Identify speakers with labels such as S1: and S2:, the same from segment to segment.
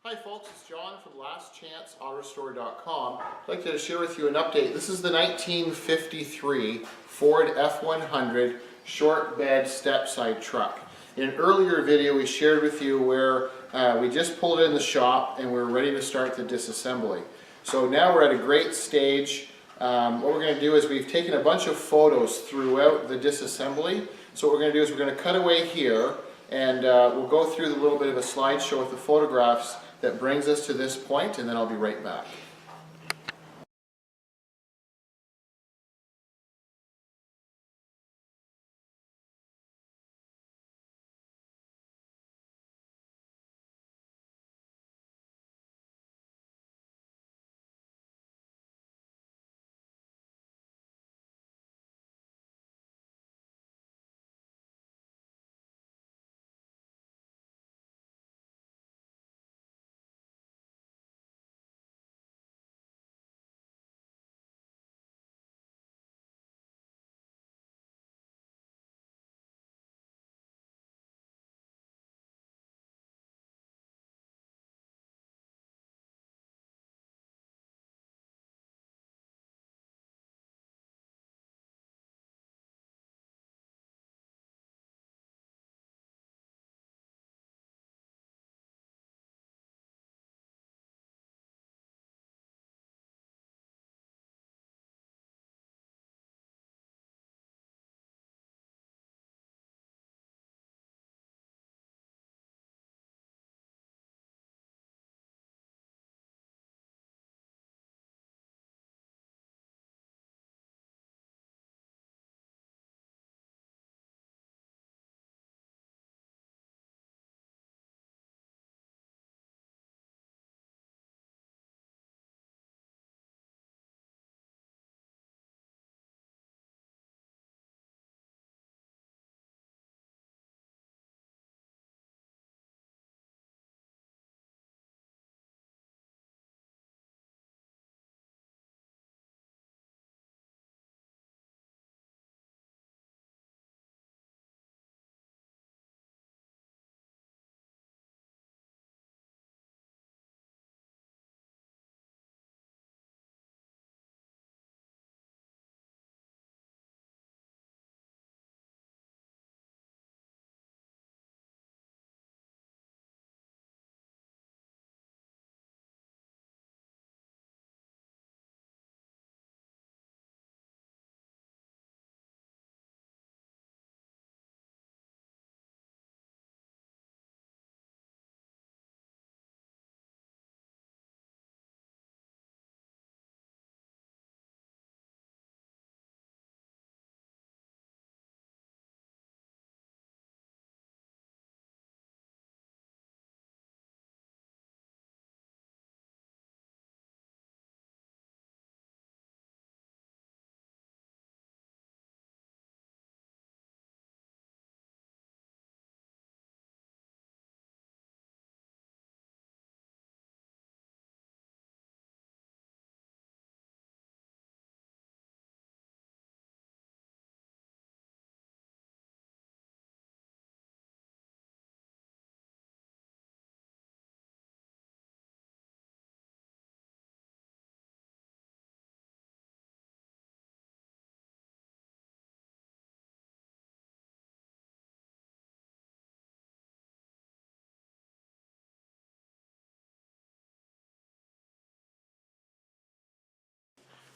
S1: Hi folks, it's John from lastchanceautorestore.com. I'd like to share with you an update. This is the 1953 Ford F100 short bed step side truck. In an earlier video we shared with you where we just pulled it in the shop and we're ready to start the disassembly. So now we're at a great stage. What we're going to do is we've taken a bunch of photos throughout the disassembly. So what we're going to do is we're going to cut away here and we'll go through a little bit of a slideshow with the photographs that brings us to this point, and then I'll be right back.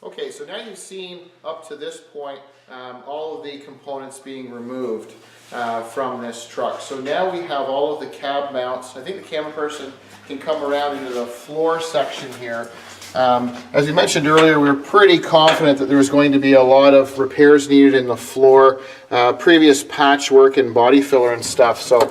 S1: Okay, so now you've seen up to this point all of the components being removed from this truck. So now we have all of the cab mounts. I think the camera person can come around into the floor section here. As we mentioned earlier, we were pretty confident that there was going to be a lot of repairs needed in the floor, previous patchwork and body filler and stuff, so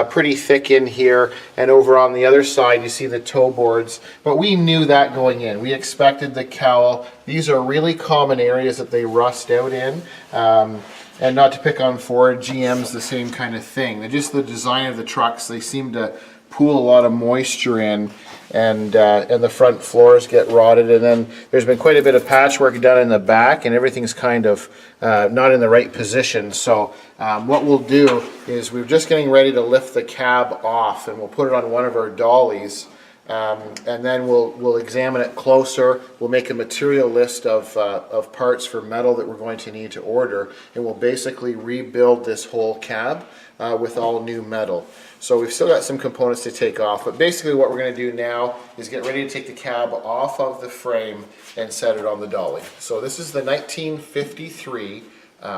S1: pretty thick in here, and over on the other side you see the toe boards, but we knew that going in. We expected the cowl. These are really common areas that they rust out in, and not to pick on Ford, GM's the same kind of thing. They're just the design of the trucks, they seem to pool a lot of moisture in, and the front floors get rotted, and then there's been quite a bit of patchwork done in the back, and everything's kind of not in the right position. So what we'll do is we're just getting ready to lift the cab off, and we'll put it on one of our dollies and then we'll examine it closer. We'll make a material list of parts for metal that we're going to need to order, and we'll basically rebuild this whole cab with all new metal. So we've still got some components to take off, but basically what we're going to do now is get ready to take the cab off of the frame and set it on the dolly. So this is the 1953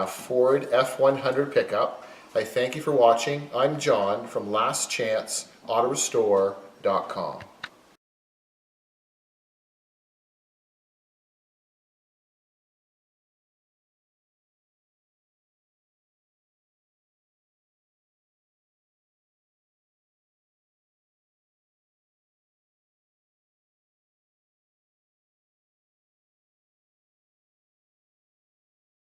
S1: Ford F100 pickup. I thank you for watching. I'm John from lastchanceautorestore.com.